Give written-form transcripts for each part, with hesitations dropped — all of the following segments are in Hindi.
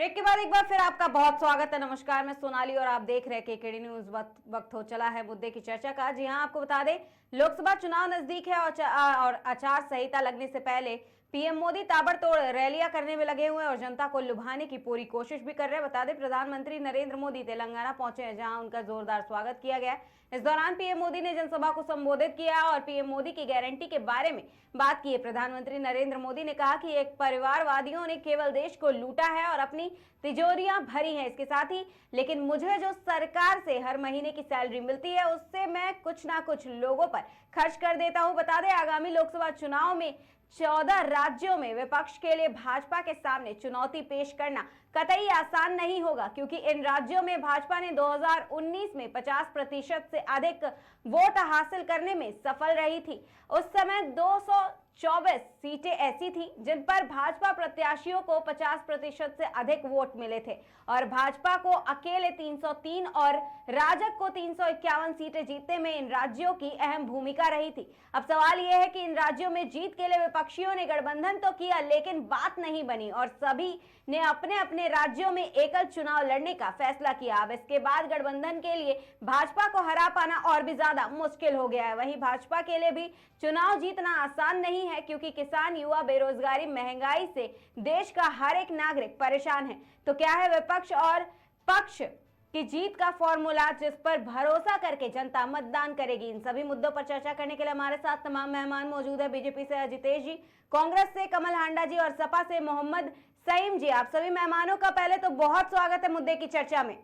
ब्रेक के बाद एक बार फिर आपका बहुत स्वागत है। नमस्कार, मैं सोनाली और आप देख रहे हैं केकेडी न्यूज। वक्त हो चला है मुद्दे की चर्चा का। जी हां, आपको बता दें लोकसभा चुनाव नजदीक है और आचार संहिता लगने से पहले पीएम मोदी ताबड़तोड़ रैलियां करने में लगे हुए हैं और जनता को लुभाने की पूरी कोशिश भी कर रहे हैं। बता दें प्रधानमंत्री नरेंद्र मोदी तेलंगाना पहुंचे हैं, जहां उनका जोरदार स्वागत किया गया। इस दौरान पीएम मोदी ने जनसभा को संबोधित किया और पीएम मोदी की गारंटी के बारे में बात की है। प्रधानमंत्री नरेंद्र मोदी ने कहा कि एक परिवारवादियों ने केवल देश को लूटा है और अपनी तिजोरियां भरी हैं। इसके साथ ही लेकिन मुझे जो सरकार से हर महीने की सैलरी मिलती है उससे मैं कुछ ना कुछ लोगों पर खर्च कर देता हूं। बता दें आगामी लोकसभा चुनाव में 14 राज्यों में विपक्ष के लिए भाजपा के सामने चुनौती पेश करना कतई आसान नहीं होगा, क्योंकि इन राज्यों में भाजपा ने 2019 में 50% से अधिक वोट हासिल करने में सफल रही थी। उस समय 224 सीटें ऐसी थी जिन पर भाजपा प्रत्याशियों को 50% से अधिक वोट मिले थे और भाजपा को अकेले 303 और राजग को 351 सीटें जीतने में इन राज्यों की अहम भूमिका रही थी। अब सवाल यह है कि इन राज्यों में जीत के लिए विपक्षियों ने गठबंधन तो किया, लेकिन बात नहीं बनी और सभी ने अपने अपने राज्यों में एकल चुनाव लड़ने का फैसला किया। अब इसके बाद गठबंधन के लिए भाजपा को हरा पाना और भी ज्यादा मुश्किल हो गया है। वहीं भाजपा के लिए भी चुनाव जीतना आसान नहीं है, क्योंकि किसान, युवा, बेरोजगारी, महंगाई से देश का हर एक नागरिक परेशान है। तो क्या है विपक्ष और पक्ष की जीत का फॉर्मूला जिस पर भरोसा करके जनता मतदान करेगी? इन सभी मुद्दों पर चर्चा करने के लिए हमारे साथ तमाम मेहमान मौजूद है। बीजेपी से अजितेश जी, कांग्रेस से कमल हांडा जी और सपा से मोहम्मद सईम जी। आप सभी मेहमानों का पहले तो बहुत स्वागत है मुद्दे की चर्चा में।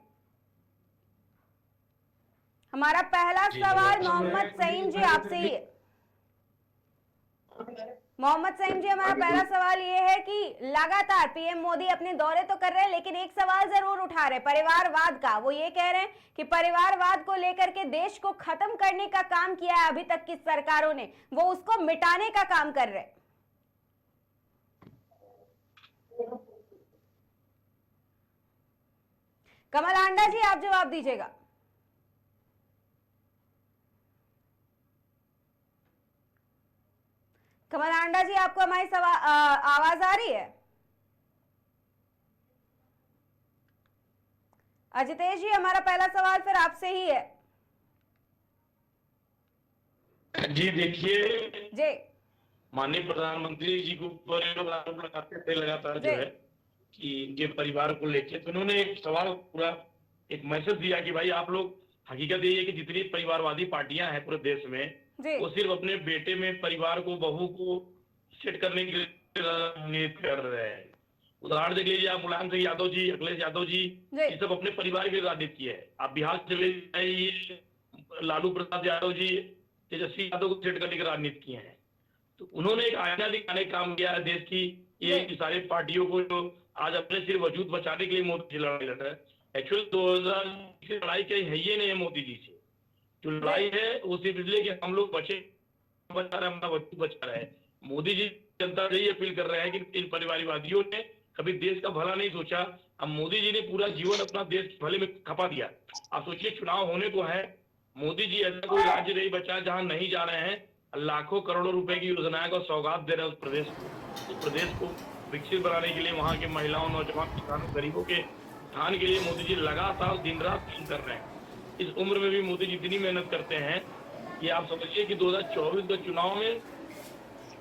हमारा पहला सवाल मोहम्मद सईम जी आपसे ही है। मोहम्मद सईम जी, हमारा पहला सवाल ये है कि लगातार पीएम मोदी अपने दौरे तो कर रहे हैं, लेकिन एक सवाल जरूर उठा रहे परिवारवाद का। वो ये कह रहे हैं कि परिवारवाद को लेकर के देश को खत्म करने का काम किया है अभी तक की सरकारों ने, वो उसको मिटाने का काम कर रहे हैं। कमल हांडा जी, आप जवाब दीजिएगा। कमल हांडा जी, आपको हमारी आवाज आ रही है? अजितेश जी, हमारा पहला सवाल फिर आपसे ही है। जी देखिए, जी माननीय प्रधानमंत्री जी के ऊपर आरोप लगाते थे लगातार जो है कि इनके परिवार को लेके, तो उन्होंने एक सवाल पूरा एक मैसेज दिया कि भाई आप लोग, हकीकत ये है कि जितनी परिवारवादी पार्टियां हैं पूरे देश में, वो सिर्फ अपने बेटे में परिवार को, बहू को सेट करने के लिए राजनीति कर रहे हैं। उदाहरण देख लीजिए आप, मुलायम सिंह यादव जी, अखिलेश यादव जी, ये सब अपने परिवार के लिए राजनीति की है। आप बिहार चले जाइए, लालू प्रसाद यादव जी, तेजस्वी यादव को सेट करने की राजनीति की है। तो उन्होंने एक आईना दिखाने का काम किया है देश की, ये सारी पार्टियों को जो आज अपने सिर्फ वजूद बचाने के लिए मोदी जी लड़ाई लड़ रहे हैं। एक्चुअल 2000 की लड़ाई कहीं है ये नहीं है मोदी जी से। जो लड़ाई है वो सिर्फ इसलिए कि हम लोग बचा रहे, हमारा वजूद बचा रहे हैं। मोदी जी जनता से ये अपील कर रहे हैं कि इन परिवारवादियों ने कभी देश का भला नहीं सोचा। अब मोदी जी ने पूरा जीवन अपना देश के भले में खपा दिया। आप सोचिए, चुनाव होने को है, मोदी जी ऐसा कोई राज्य नहीं बचा जहां नहीं जा रहे हैं, लाखों करोड़ों रुपए की योजनाएं को सौगात दे रहे हैं उस प्रदेश को विकसित बनाने के लिए। वहां के महिलाओं, नौजवान, किसानों, गरीबों के उत्थान के लिए मोदी जी लगातार दिन रात काम कर रहे हैं। इस उम्र में भी मोदी जी इतनी मेहनत करते हैं कि आप समझिए कि 2024 के चुनाव में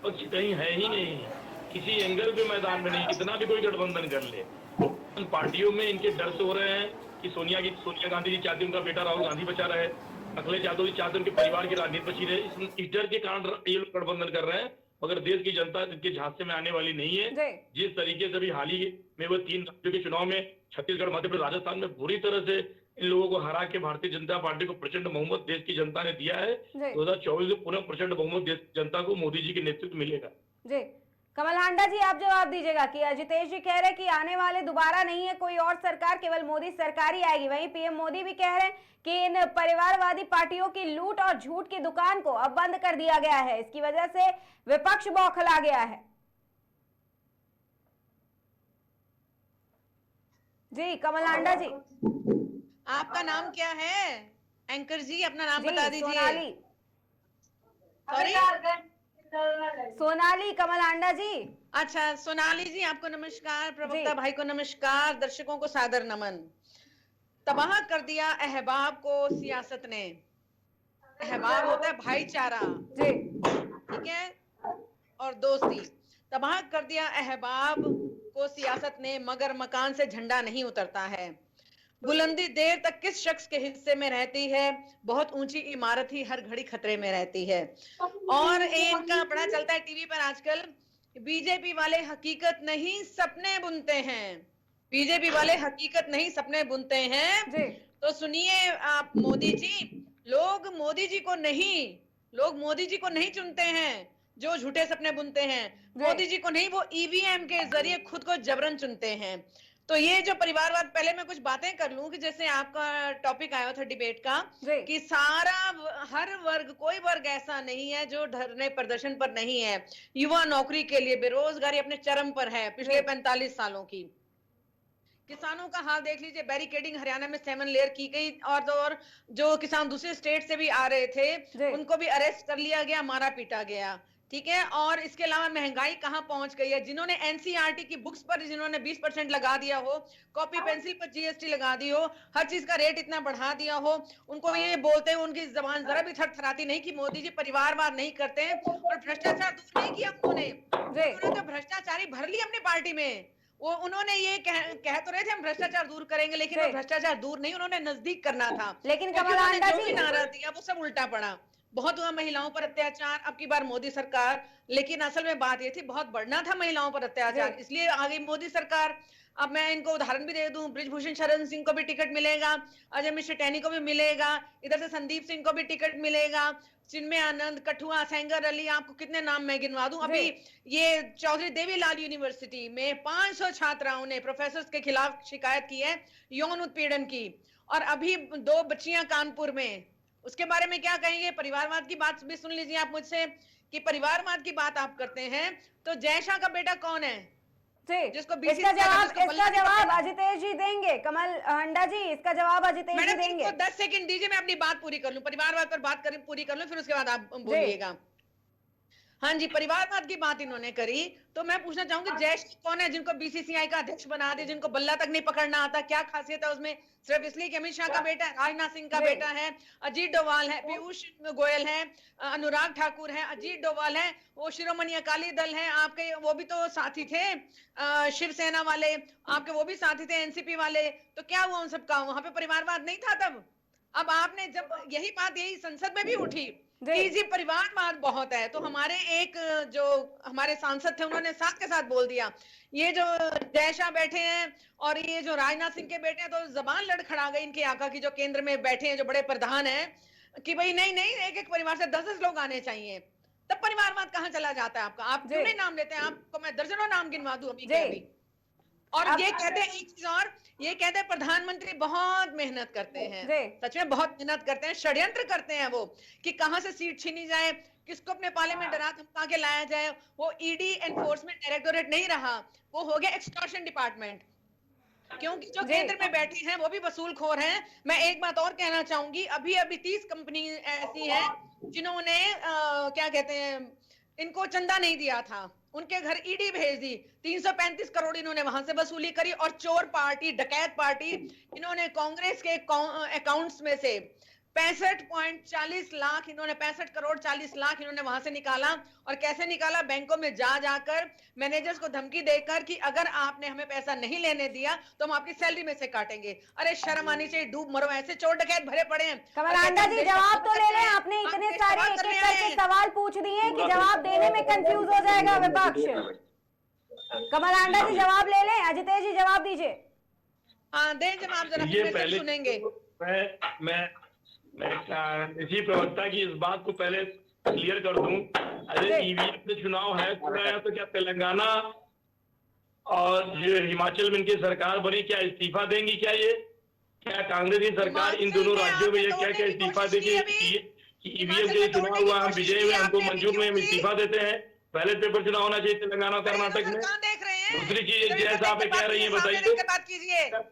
पक्ष कहीं है ही नहीं है, किसी एंगल पे मैदान में नहीं। कितना भी कोई गठबंधन कर ले, पार्टियों में इनके डर से हो रहे हैं कि सोनिया गांधी जी चाहती उनका बेटा राहुल गांधी बचा रहे, अखिलेश यादव जी चाहते उनके परिवार की राजनीति बची रहे। इस डर के कारण ये लोग गठबंधन कर रहे हैं, मगर देश की जनता इनके झांसे में आने वाली नहीं है। जिस तरीके से भी हाल ही में वो 3 राज्यों के चुनाव में छत्तीसगढ़, मध्य प्रदेश, राजस्थान में बुरी तरह से इन लोगों को हरा के भारतीय जनता पार्टी को प्रचंड बहुमत देश की जनता ने दिया है। 2024 में पुनः प्रचंड बहुमत देश की जनता को मोदी जी के नेतृत्व मिलेगा। जी कमल हांडा जी, आप जवाब दीजिएगा कि अजितेश जी कह रहे हैं कि आने वाले दोबारा नहीं है कोई और सरकार, केवल मोदी सरकार ही आएगी। वहीं पीएम मोदी भी कह रहे हैं कि इन परिवारवादी पार्टियों की लूट और झूठ की दुकान को अब बंद कर दिया गया है, इसकी वजह से विपक्ष बौखला गया है। जी कमल हांडा जी, आपका नाम क्या है? एंकर जी अपना नाम बता दीजिए। सोनाली। सॉरी, सोनाली कमल आंडा जी। अच्छा, सोनाली जी आपको नमस्कार, प्रवक्ता भाई को नमस्कार, दर्शकों को सादर नमन। तबाह कर दिया अहबाब को सियासत ने। अहबाब होता है भाईचारा, जी ठीक है, और दोस्ती। तबाह कर दिया अहबाब को सियासत ने, मगर मकान से झंडा नहीं उतरता है। बुलंदी देर तक किस शख्स के हिस्से में रहती है, बहुत ऊंची इमारत ही हर घड़ी खतरे में रहती है। और इनका बड़ा चलता है टीवी पर आजकल, बीजेपी वाले हकीकत नहीं सपने बुनते हैं। बीजेपी वाले हकीकत नहीं सपने बुनते हैं। जी तो सुनिए आप मोदी जी, लोग मोदी जी को नहीं लोग मोदी जी को नहीं चुनते हैं जो झूठे सपने बुनते हैं। मोदी जी को नहीं, वो ईवीएम के जरिए खुद को जबरन चुनते हैं। तो ये जो परिवारवाद, पहले मैं कुछ बातें कर लूं कि जैसे आपका टॉपिक आया था डिबेट का, कि हर वर्ग, कोई वर्ग ऐसा नहीं है जो धरने प्रदर्शन पर नहीं है। युवा नौकरी के लिए, बेरोजगारी अपने चरम पर है पिछले 45 सालों की। किसानों का हाल देख लीजिए, बैरिकेडिंग हरियाणा में 7 लेयर की गई, और जो किसान दूसरे स्टेट से भी आ रहे थे उनको भी अरेस्ट कर लिया गया, मारा पीटा गया, ठीक है। और इसके अलावा महंगाई कहां पहुंच गई है। जिन्होंने एनसीईआरटी की बुक्स पर जिन्होंने 20% लगा दिया हो, कॉपी पेंसिल पर जीएसटी लगा दी हो, हर चीज का रेट इतना बढ़ा दिया हो, उनको ये बोलते हैं, उनकी जबान जरा भी थरथराती नहीं कि मोदी जी परिवारवाद नहीं करते हैं और भ्रष्टाचार दूर नहीं किया उन्होंने तो भ्रष्टाचारी भर लिया अपनी पार्टी में। वो उन्होंने ये कह तो रहे थे हम भ्रष्टाचार दूर करेंगे, लेकिन वो भ्रष्टाचार दूर नहीं, उन्होंने नजदीक करना था। लेकिन कमल आंडा जो भी नारा दिया वो सब उल्टा पड़ा। बहुत हुआ महिलाओं पर अत्याचार, अब की बार मोदी सरकार, लेकिन असल में बात ये थी बहुत बढ़ना था महिलाओं पर अत्याचार, इसलिए आ गई मोदी सरकार। अब मैं इनको उदाहरण भी दे दूं, बृजभूषण शरण सिंह को भी टिकट मिलेगा, अजय मिश्र टैनी को भी मिलेगा, इधर से संदीप सिंह को भी टिकट मिलेगा, चिन्मय आनंद, कठुआ, सेंगर अली, आपको कितने नाम मैं गिनवा दूं। अभी ये चौधरी देवीलाल यूनिवर्सिटी में 500 छात्राओं ने प्रोफेसर के खिलाफ शिकायत की है यौन उत्पीड़न की, और अभी 2 बच्चियां कानपुर में। उसके बारे में क्या कहेंगे। परिवारवाद की बात भी सुन लीजिए आप मुझसे, कि परिवारवाद की बात आप करते हैं तो जय शाह का बेटा कौन है जिसको इसका जवाब अजितेश जी देंगे। कमल आंडा जी, इसका जवाब अजितेश जी देंगे। 10 सेकंड दीजिए, मैं अपनी बात पूरी कर लूं, परिवारवाद पर बात पूरी कर लूं, फिर उसके बाद आप बोलिएगा। हाँ जी, परिवारवाद की बात इन्होंने करी, तो मैं पूछना चाहूंगी जय शाह कौन है जिनको बीसीसीआई का अध्यक्ष बना दिया, जिनको बल्ला तक नहीं पकड़ना आता। क्या खासियत है उसमें, सिर्फ इसलिए कि अमित शाह का बेटा है, राजनाथ सिंह का बेटा है, अजीत डोभाल है, पीयूष गोयल है, अनुराग ठाकुर है, अजीत डोभाल है, वो शिरोमणि अकाली दल है आपके, वो भी तो साथी थे, शिवसेना वाले आपके, वो भी साथी थे एनसीपी वाले। तो क्या हुआ उन सबका, वहां पे परिवारवाद नहीं था तब। अब आपने जब यही बात यही संसद में भी उठी कि जी परिवारवाद बहुत है, तो हमारे एक जो हमारे सांसद थे उन्होंने साथ के साथ बोल दिया, ये जो जय शाह बैठे हैं और ये जो राजनाथ सिंह के बेटे हैं, तो जबान लड़खड़ा गई इनके आका की, जो केंद्र में बैठे हैं, जो बड़े प्रधान हैं, कि भाई नहीं नहीं, एक एक परिवार से 10-10 लोग आने चाहिए। तब परिवारवाद कहाँ चला जाता है आपका। आप क्यों नहीं नाम लेते हैं, आपको मैं दर्जनों नाम गिनवा दूं अभी के अभी। और ये कहते हैं एक चीज और, ये कहते हैं प्रधानमंत्री बहुत मेहनत करते हैं, सच में बहुत मेहनत करते हैं, षड्यंत्र करते हैं वो, कि कहां से सीट छीनी जाए, किसको अपने पाले में डरा धमका के लाया जाए। वो ईडी एनफोर्समेंट डायरेक्टोरेट नहीं रहा, वो हो गया एक्सटॉर्शन डिपार्टमेंट, क्योंकि जो केंद्र में बैठे हैं वो भी वसूलखोर हैं। मैं एक बात और कहना चाहूंगी, अभी 30 कंपनी ऐसी है जिन्होंने क्या कहते हैं, इनको चंदा नहीं दिया था, उनके घर ईडी भेज दी, 335 करोड़ इन्होंने वहां से वसूली करी। और चोर पार्टी, डकैत पार्टी, इन्होंने कांग्रेस के अकाउंट्स में से 65.40 लाख, इन्होंने 65 करोड़ 40 लाख इन्होंने वहां से निकाला। और कैसे निकाला, बैंकों में जाकर मैनेजर्स को धमकी देकर कि अगर आपने हमें पैसा नहीं लेने दिया तो हम आपकी सैलरी में से काटेंगे। अरे शर्म आनी चाहिए, डूब मरो, ऐसे चोर डकैत भरे पड़े हैं। कमल आंडा जी जवाब तो ले लें, आपने इतने सारे एक एक करके सवाल पूछ दिए कि जवाब देने में कंफ्यूज हो जाएगा विपक्ष। कमल आंडा जी जवाब ले लें, अजितेश जी जवाब दीजिए। हाँ दें जवाब, जरा फिर सुनेंगे। मैं इसी प्रवक्ता की इस बात को पहले क्लियर कर दूं, अरे ईवीएम से चुनाव है तो क्या तेलंगाना और जो हिमाचल में इनकी सरकार बनी, क्या इस्तीफा देंगी क्या ये? क्या कांग्रेस की सरकार इन दोनों राज्यों में ये क्या इस्तीफा देगी कि ईवीएम से चुनाव हुआ, हम विजय हुए, हमको मंजूर में हम इस्तीफा देते हैं? पहले पेपर चुनाव होना चाहिए तेलंगाना और कर्नाटक में। दूसरी चीज जैसा आप कह रही है, बताइए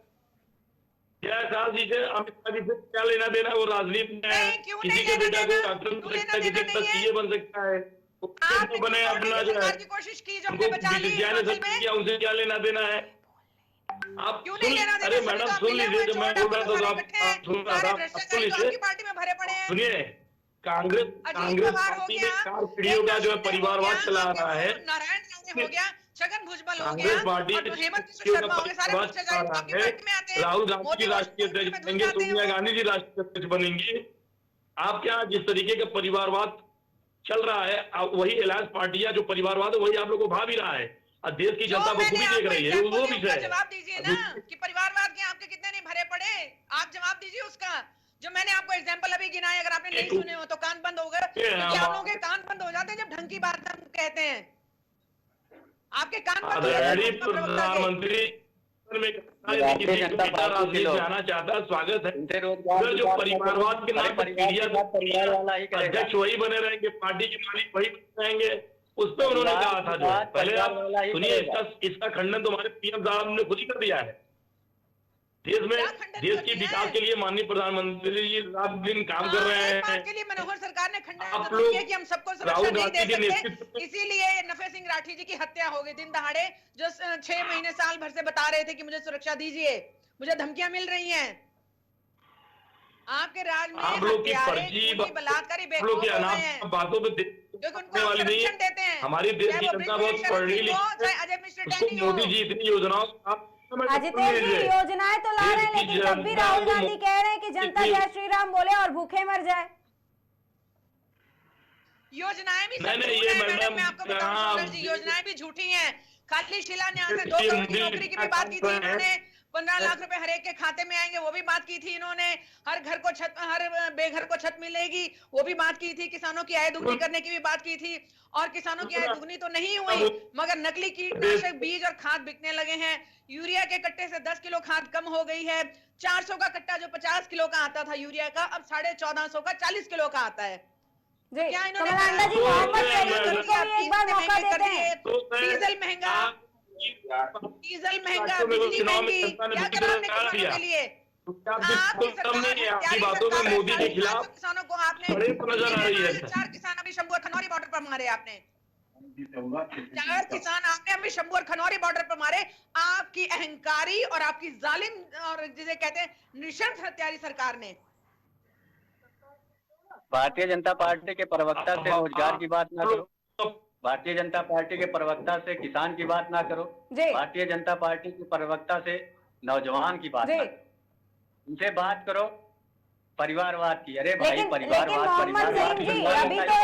जय शाह जी से अमित शाह जी से क्या लेना देना? वो राजनीति में है, किसी के बेटा को डॉक्टर बन सकता है, किसी का सीए बन सकता है, आपने बने अपना जो है सरकार की कोशिश की जो हमने बचा ली बीसीसीआई ने हिमाचल में, किया, उनसे क्या लेना देना है? आप क्यों नहीं लेना देना? अरे सभी मैडम तो आप सुन मिले लीजिए, हुए जब मैं चोर बोल डाकू रहा तो था सारे तो इकट्ठे आप हैं, सुन रहा था, सारे आप सुन भ्रष्टाचारी तो लीजिए। आपकी पार्टी में भरे पड़े हैं। सुनिए, कांग्रेस अजीत पवार हो पार्टी गया, में 4 पीढ़ियों का जो है परिवारवाद चला आपके रहा है। नारायण राणे हो गया, छगन भुजबल हो गया, कांग्रेस पार्टी और हेमंत बिश्व शर्मा हो गए, सारे भ्रष्टाचारी तो आपकी पार्टी में आते हैं। राहुल गांधी मोदी जी राष्ट्रीय वॉशिंगटन अध्यक्ष में घुस बनेंगे, जाते हैं सोनिया वो। गांधी जी राष्ट्रीय अध्यक्ष बनेंगी। आप क्या जिस तरीके का परिवारवाद चल रहा है, वही अलायंस पार्टियां जो परिवारवाद है वही आप लोग को भा भी रहा है, और देश की जनता जो को मैंने भी देख आपको रही है। एग्जाम्पल वो दिया विषय उसका है। जवाब दीजिए ना कि परिवारवाद के आपके कितने नहीं भरे पड़े, आप जवाब दीजिए उसका। जो मैंने आपको एग्जाम्पल अभी गिनाए, अगर आपने नहीं सुने हो तो कान बंद हो गए, क्योंकि आप लोगों के कान बंद हो जाते हैं जब ढंग की बात हम कहते हैं। आपके कान बंद हो जाते हैं आदरणीय भाजपा प्रवक्ता के। प्रधानमंत्री भारतीय जनता पार्टी के लोग जाना चाहता है, स्वागत है। उनसे रोजगार उधर की जो बात परिवारवाद के नाम पर परिवार की बात परिवार वाला ही करेगा। अध्यक्ष वही बने रहेंगे, पार्टी के मालिक वही बने रहेंगे, उस पर उन्होंने कहा था। जो पहले आप सुनिए, इसका खंडन तो हमारे पीएम साहब ने खुद ही कर दिया है। देश में देश के विकास के लिए माननीय प्रधानमंत्री जी रात दिन काम कर रहे हैं। बात के लिए मनोहर सरकार ने खंडन आप जरूर लोग किया कि हम सबको सुरक्षा राहुल नहीं गांधी दे के सकते, नेतृत्व इसीलिए नफे सिंह राठी जी की हत्या हो गई दिन दहाड़े, जो 6 महीने साल भर से बता रहे थे कि मुझे सुरक्षा दीजिए, मुझे धमकियां मिल रही हैं। आपके राज में आप लोग की हत्यारे, फर्जी खूनी, बलात्कारी आप लोग बेखौफ की हो गए अनाप हैं, बातों पे क्योंकि उनको वाली नहीं संरक्षण देते है। हैं। हमारी देश की चाहे वो जनता बहुत ब्रिजेश पढ़ी शरण सिंह हो, लिखी चाहे है। अजय मिश्र उसको टैनी हो। मोदी जी इतनी योजनाओं अजितेश जी योजनाएं तो ला रहे हैं, लेकिन तब भी राहुल गांधी कह रहे हैं कि जनता जय श्री राम बोले और भूखे मर जाए। योजनाएं भी सब नहीं, झूठ ये है मैडम, मैडम, मैं आपको बताऊं हाँ, सुंदर जी, योजनाएं भी झूठी हैं। खाली शिलान्यास है। 2 ये करोड़ की मोदी नौकरी की भी क्या बात की थी कर रहे हैं? इन्होंने, 15 लाख रुपए हर एक के खाते में आएंगे, वो भी बात की थी इन्होंने। हर घर को छत, हर बेघर को छत मिलेगी, वो भी बात की थी। किसानों की आय दुगनी करने की भी बात की थी, और किसानों की आय दुगनी तो नहीं हुई, मगर नकली कीटनाशक बीज और खाद बिकने लगे हैं। यूरिया के कट्टे से 10 किलो खाद कम हो गई है। 400 का कट्टा जो 50 किलो का आता था यूरिया का, अब 1450 का 40 किलो का आता है। जी, क्या इन्होंने कमल अंडा जी, मोहम्मद सईद को भी एक बार मौका देते हैं। डीजल महंगा, डीजल महंगा, बिजली महंगी, क्या करा आपने किसानों के लिए? आपकी बातों में मोदी के खिलाफ किसानों को आपने नजर आ रही है। 4 किसान अभी शंभू और खनौरी बॉर्डर पर मारे आपने। 4 किसान आपने अभी शंभू और खनौरी बॉर्डर पर मारे। आपकी अहंकारी और आपकी जालिम और जिसे कहते हैं निशर्त हत्यारी सरकार ने। भारतीय जनता पार्टी के प्रवक्ता से रोजगार की बात ना करो, भारतीय जनता पार्टी के प्रवक्ता से किसान की बात ना करो, भारतीय जनता पार्टी के प्रवक्ता से नौजवान की बात ना करो, उनसे बात करो परिवारवाद की। अरे भाई, परिवारवाद मोहम्मद सईद जी, अभी तो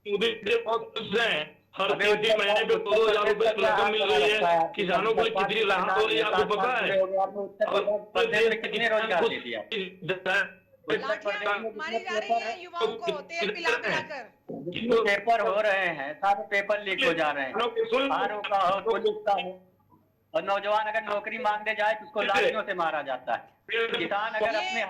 मोदी बहुत खुश हैं। हर 3 महीने पे 2,000 रुपए रकम मिल रही है। किसानों को कितनी राहत हो रही है आपको पता है? कितने रोजगार दे दिया? मारी जा रही है युवाओं को तेल पिला पिलाकर। पेपर हो रहे हैं, सारे पेपर लीक हो जा रहे हैं, आरओ का हो, पुलिस का हो, और नौजवान अगर नौकरी मांगने जाए तो उसको लाठियों से मारा जाता है। किसान अगर अपने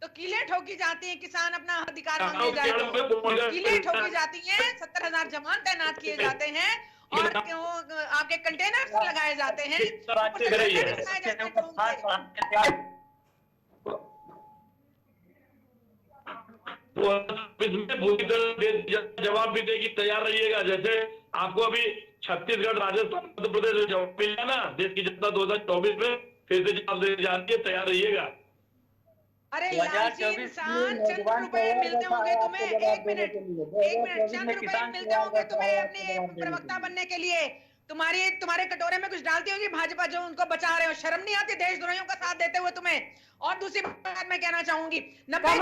तो किले ठोकी जाती है, किसान अपना अधिकार मांगने जाए तो किले ठोकी जाती हैं, 70,000 जवान तैनात किए जाते हैं, और आपके कंटेनर्स लगाए जाते हैं, जवाब भी देगी, तैयार रहिएगा। जैसे आपको अभी छत्तीसगढ़, राजस्थान, मध्य प्रदेश में जवाब मिला ना, देश की जनता 2024 में फिर से जवाब देने जाती है, तैयार रहिएगा। अरे लालची इंसान, चंद रुपए मिलते होंगे तुम्हें, एक मिनट, चंद रुपए मिलते होंगे तुम्हें अपने प्रवक्ता बनने के लिए। तुम्हारे कटोरे में कुछ डालती होगी भाजपा, जो उनको बचा रहे हो। शर्म नहीं आती देशद्रोहियों का साथ देते हुए तुम्हें? और दूसरी बात मैं कहना चाहूंगी, कमल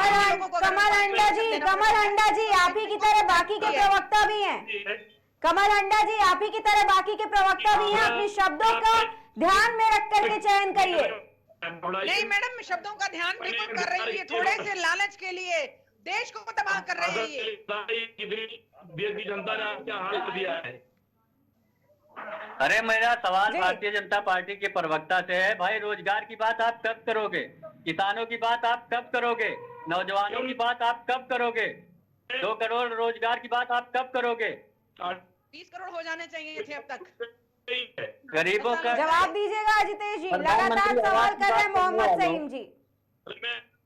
अंडा जी आप ही की तरह बाकी के प्रवक्ता भी हैं। कमल अंडा जी आप ही की तरह बाकी के प्रवक्ता भी हैं, अपने शब्दों का ध्यान में रख करके चयन करिए। नहीं मैडम, शब्दों का ध्यान बिल्कुल कर रही है, थोड़े से लालच के लिए देश को तबाह कर रही है। देश की जनता ने क्या हाल कर दिया है। अरे मेरा सवाल भारतीय जनता पार्टी के प्रवक्ता से है, भाई रोजगार की बात आप कब करोगे? किसानों की बात आप कब करोगे? नौजवानों की बात आप कब करोगे? 2 करोड़ रोजगार की बात आप कब करोगे? 30 करोड़ हो जाने चाहिए थे अब तक। गरीबों का जवाब दीजिएगा अजितेश जी, लगातार सवाल कर रहे हैं मोहम्मद सईद जी।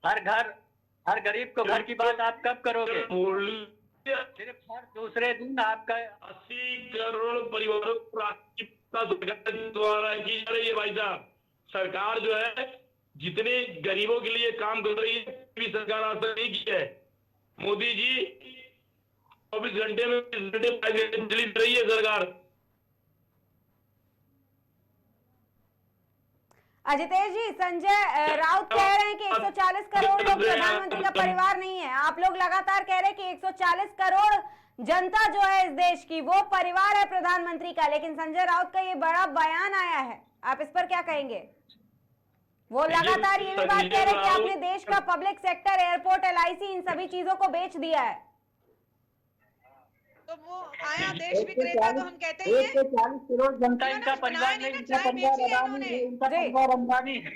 हर गरीब को घर की बात आप कब करोगे? सिर्फ हर दूसरे दिन आपका 80 करोड़ परिवारों को प्राथमिकता सरकार द्वारा की जा रही है भाई साहब। सरकार जो है जितने गरीबों के लिए काम कर रही है भी सरकार आज तक नहीं की है। मोदी जी 24 घंटे में चली रही है सरकार। अजितेश जी, संजय राउत कह रहे हैं कि 140 करोड़ लोग प्रधानमंत्री का परिवार नहीं है। आप लोग लगातार कह रहे हैं कि 140 करोड़ जनता जो है इस देश की वो परिवार है प्रधानमंत्री का, लेकिन संजय राउत का ये बड़ा बयान आया है, आप इस पर क्या कहेंगे? वो लगातार ये भी बात कह रहे हैं कि आपने देश का पब्लिक सेक्टर, एयरपोर्ट, LIC इन सभी चीजों को बेच दिया है। तो वो आया देश विक्रेता तो हम कहते ही हैं। 140 करोड़ जनता इनका परिवार नहीं, इनका परिवार अडानी है, इनका परिवार अंबानी है।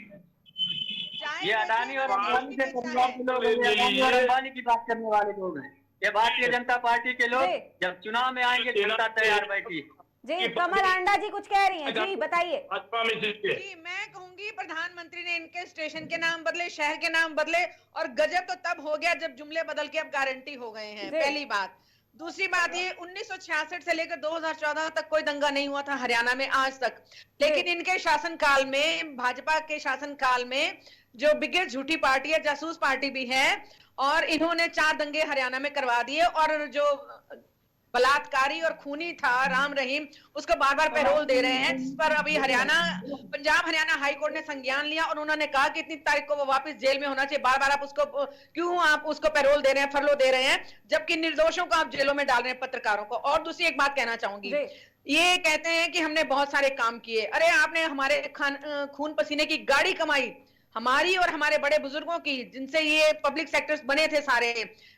ये अडानी और अंबानी के परिवार के लोग हैं, अडानी और अंबानी की बात करने वाले लोग हैं। ये भारतीय जनता पार्टी के लोग जब चुनाव में आएंगे जनता तैयार बैठी। जी, कमल आंडा जी कुछ कह रही हैं, जी बताइए। जी, मैं कहूंगी प्रधानमंत्री ने इनके स्टेशन के नाम बदले, शहर के नाम बदले, और गजब तो तब हो गया जब जुमले बदल के अब गारंटी हो गए हैं, पहली बात। दूसरी बात ये 1966 से लेकर 2014 तक कोई दंगा नहीं हुआ था हरियाणा में आज तक, लेकिन इनके शासनकाल में, भाजपा के शासनकाल में जो बिगेस्ट झूठी पार्टी है, जासूस पार्टी भी है, और इन्होंने 4 दंगे हरियाणा में करवा दिए, और जो बलात्कारी और खूनी था राम रहीम, उसको बार बार पैरोल दे रहे हैं, जिस पर अभी पंजाब हरियाणा हाई कोर्ट ने संज्ञान लिया और उन्होंने कहा कि इतनी तारीख को वो वापस जेल में होना चाहिए। बार बार आप उसको पैरोल दे रहे हैं, फरलो दे रहे हैं, जबकि निर्दोषों को आप जेलों में डाल रहे हैं, पत्रकारों को। और दूसरी एक बात कहना चाहूंगी, ये कहते हैं कि हमने बहुत सारे काम किए। अरे आपने हमारे खून पसीने की गाड़ी कमाई, हमारी और हमारे बड़े बुजुर्गों की, जिनसे ये पब्लिक सेक्टर्स बने थे सारे,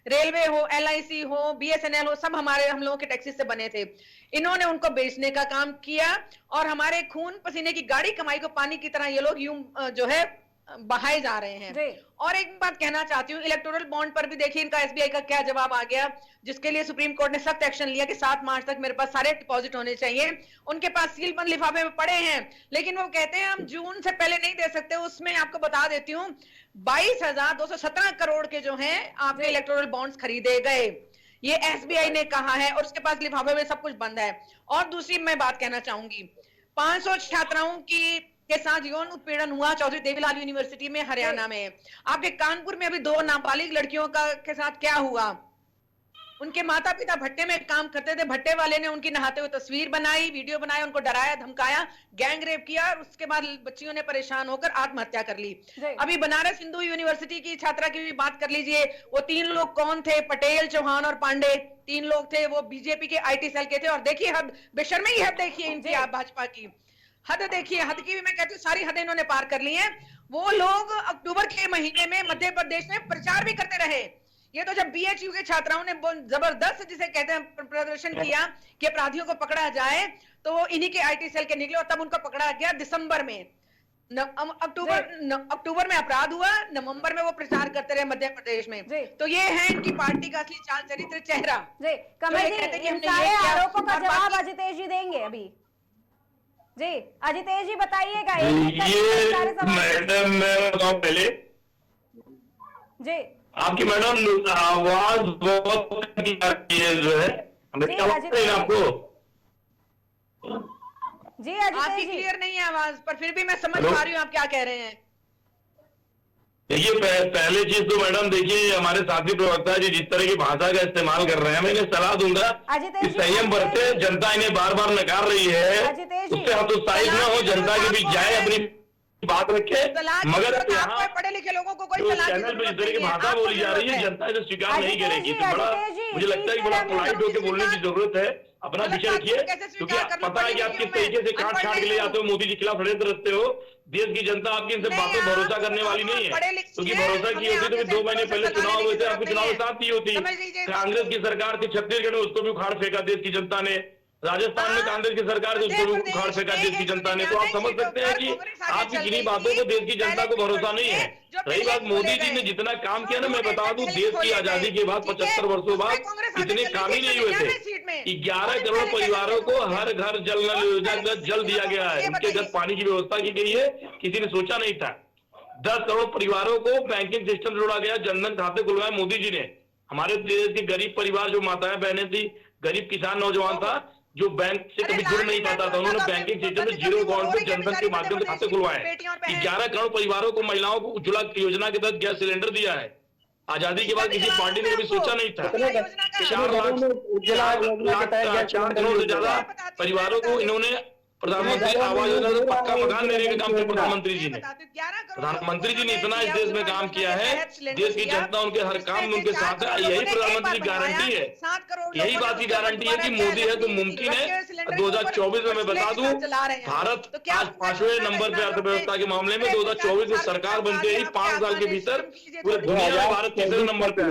रेलवे हो, LIC हो, BSNL हो, सब हम लोगों के टैक्सेस से बने थे। इन्होंने उनको बेचने का काम किया और हमारे खून पसीने की गाड़ी कमाई को पानी की तरह ये लोग यूं जो है बहाए जा रहे हैं। और एक बात कहना चाहती हूँ, इलेक्टोरल बॉन्ड पर भी देखिए इनका SBI का क्या जवाब आ गया, जिसके लिए सुप्रीम कोर्ट ने सख्त एक्शन लिया कि 7 मार्च तक मेरे पास सारे डिपॉजिट होने चाहिए। उनके पास सील बंद लिफाफे में पड़े हैं, लेकिन वो कहते हैं हम जून से पहले नहीं दे सकते। उसमें आपको बता देती हूँ 22,217 करोड़ के जो हैं आपके इलेक्टोरल बॉन्ड्स खरीदे गए, ये SBI ने कहा है, और उसके पास लिफाफे में सब कुछ बंद है। और दूसरी मैं बात कहना चाहूंगी, 500 छात्राओं के साथ यौन उत्पीड़न हुआ चौधरी देवीलाल यूनिवर्सिटी में हरियाणा में। आपके कानपुर में अभी 2 नाबालिग लड़कियों के साथ क्या हुआ, उनके माता पिता भट्टे में काम करते थे, भट्टे वाले ने उनकी नहाते हुए तस्वीर बनाई, वीडियो बनाया, उनको डराया धमकाया, गैंग रेप किया, और उसके बाद बच्चियों ने परेशान होकर आत्महत्या कर ली। अभी बनारस हिंदू यूनिवर्सिटी की छात्रा की भी बात कर लीजिए, वो 3 लोग कौन थे, पटेल, चौहान और पांडे, 3 लोग थे, वो बीजेपी के IT सेल के थे। और देखिए हद, बेशर्मी हद देखिए इनकी, आप भाजपा की हद देखिए, हद की भी मैं कहती हूँ सारी हदें इन्होंने पार कर ली हैं। वो लोग अक्टूबर के महीने में मध्य प्रदेश में प्रचार भी करते रहे। ये तो जब BHU के छात्राओं ने जबरदस्त जिसे कहते हैं प्रदर्शन किया कि अपराधियों को पकड़ा जाए, तो वो इन्हीं के IT सेल के निकले और तब उनको पकड़ा गया दिसंबर में। अक्टूबर में अपराध हुआ, नवंबर में वो प्रचार करते रहे मध्य प्रदेश में। तो ये है इनकी पार्टी का असली चाल चरित्र चेहरा। कमल जी, इन सारे आरोपों का जवाब अजितेश जी देंगे अभी। जी अजितेश जी बताइए, मैडम मैं बताऊं पहले जी, आपकी मैडम आवाज बहुत जो है आपको जी अजितेश जी क्लियर नहीं है आवाज, पर फिर भी मैं समझ पा रही हूँ आप क्या कह रहे हैं। देखिए पहले चीज तो मैडम देखिए, हमारे साथी प्रवक्ता जी जिस तरह की भाषा का इस्तेमाल कर रहे हैं, मैं इन्हें सलाह दूंगा कि संयम बरते। जनता इन्हें बार बार नकार रही है, उससे हतोत्साहित न हो, जनता के बीच जाए, अपनी बात रखे। मगर यहाँ पढ़े लिखे लोगों को कोई चैनल पे जिस तरह की भाषा बोली जा रही है, जनता इसे स्वीकार नहीं करेगी। तो बड़ा मुझे लगता है कि बड़ा पोलाइट होकर बोलने की जरूरत है। अपना विषय रखिए, क्योंकि पता है कि आप किस तरीके से काट छाट के ले जाते हो, मोदी के खिलाफ षड्यंत्र रचते हो। देश की जनता आपकी इन सब बातों पर भरोसा करने वाली नहीं है, क्योंकि भरोसा की होती तो 2 महीने पहले चुनाव हुए थे, आपके चुनाव में साथ की होती। कांग्रेस की सरकार थी छत्तीसगढ़ में, उसको भी उखाड़ फेंका देश की जनता ने। राजस्थान में कांग्रेस की सरकार थी, उसको भी उखाड़ फेंका देश की जनता ने। तो आप समझ सकते हैं कि आपकी किन्हीं बातों को देश की जनता को भरोसा नहीं है। रही बात मोदी जी ने जितना काम किया ना, मैं बता दूं देश की आजादी के बाद 75 वर्षों बाद इतने काम ही नहीं हुए थे। 11 करोड़ परिवारों को हर घर जल नल योजना जल दिया गया है, उनके घर पानी की व्यवस्था की गई है, किसी ने सोचा नहीं था। 10 करोड़ परिवारों को बैंकिंग सिस्टम से जोड़ा गया, जनधन खाते खुलवाए मोदी जी ने। हमारे देश के गरीब परिवार जो माताएं बहनें थी, गरीब किसान नौजवान था जो बैंक से कभी जुड़ नहीं पाता था, उन्होंने बैंकिंग सिस्टम में जीरो अकाउंट पे जनधन के माध्यम से खाते खुलवाए। 11 करोड़ परिवारों को, महिलाओं को उज्ज्वला योजना के तहत गैस सिलेंडर दिया है। आजादी के बाद किसी पार्टी ने कभी सोचा नहीं था। 4 करोड़ से ज्यादा परिवारों को इन्होंने प्रधानमंत्री आवास योजना से पक्का मकान देने का काम किया प्रधानमंत्री जी ने। प्रधानमंत्री जी ने इतना इस देश में काम किया है, देश की जनता उनके हर काम में उनके साथ है। यही प्रधानमंत्री की गारंटी है, यही बात की गारंटी है कि मोदी है तो मुमकिन है। 2024 में मैं बता दूं, भारत आज 5वें नंबर पे अर्थव्यवस्था के मामले में। 2024 में सरकार बनते ही 5 साल के भीतर पूरे दुनिया में भारत तीसरे नंबर पे है।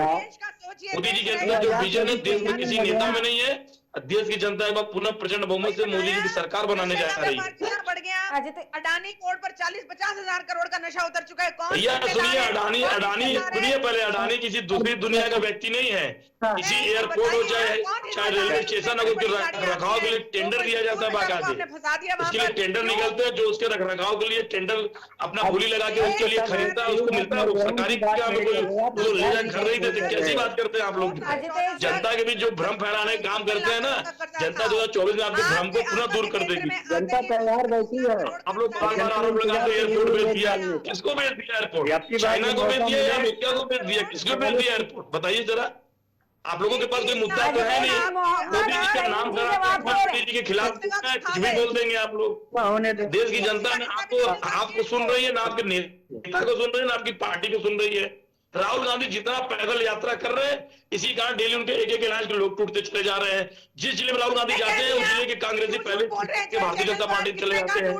मोदी जी के अंदर जो विजन है देश में किसी नेता में नहीं है। देश की जनता एक बार पुनः प्रचंड बहुमत से मोदी जी की सरकार बनाने जा रही है। बढ़ गया। अडानी पोर्ट पर 40-50 हजार करोड़ का नशा उतर चुका है। कौन भैया सुनिए, अडानी सुनिए पहले, अडानी किसी दूसरी दुनिया का व्यक्ति नहीं है। किसी एयरपोर्ट हो चाहे रेलवे स्टेशन हो, उसके रखरखाव के लिए टेंडर दिया जाता है बाकायदे। उसके लिए टेंडर निकलते हैं, जो उसके रखरखाव के लिए टेंडर अपना बोली लगा के उसके लिए खरीदता है, उसको मिलता है। वो सरकारी काम जो ले जाए घर नहीं देते। कैसी बात करते हैं आप लोग? जनता के बीच जो भ्रम फैलाने का काम करते हैं ना, जनता 2024 में आपके भ्रम को पुनः दूर कर देगी। जनता तैयार बैठी है। आप लोग बार-बार आरोप लगाते हैं एयरपोर्ट भेज दिया। किसको भेज दिया एयरपोर्ट? चाइना को भेज दिया या अमेरिका को भेज दिया? किसको भेज दिया एयरपोर्ट? बताइए जरा। आप लोगों के पास कोई मुद्दा तो है नहीं। मोदी जी का नाम मोदी जी के खिलाफ कुछ भी बोल देंगे आप लोग। देश की जनता ने आपको सुन रही है ना, आपके नेता को सुन रही है ना, आपकी पार्टी को सुन रही है। राहुल गांधी जितना पैदल यात्रा कर रहे हैं, इसी कारण डेली उनके एक इलाज के लोग टूटते चले जा रहे हैं। जिस जिले में राहुल गांधी जाते हैं उस जिले के कांग्रेसी पहले भारतीय जनता पार्टी चले जाते हैं।